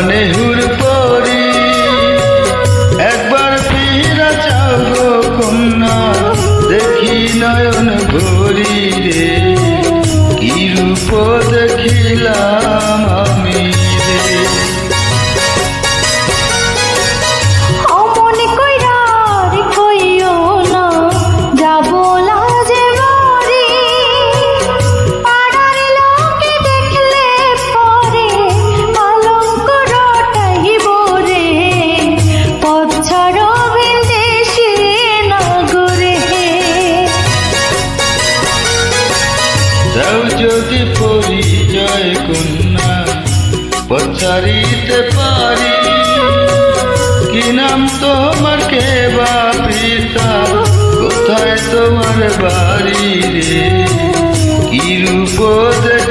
নেহুর পরি একবার ফিরা চাও গো কন্যা, দেখি নয়ন ভরি রে, কি রূপ দেখিলাম আমি রে। যাও যদি পরিচয় কন্যা পচারিতে পারি, কি নাম তোমার, কে বা পিতা, কোথায় তোমার বাড়ি রে, কি রূপ দেখ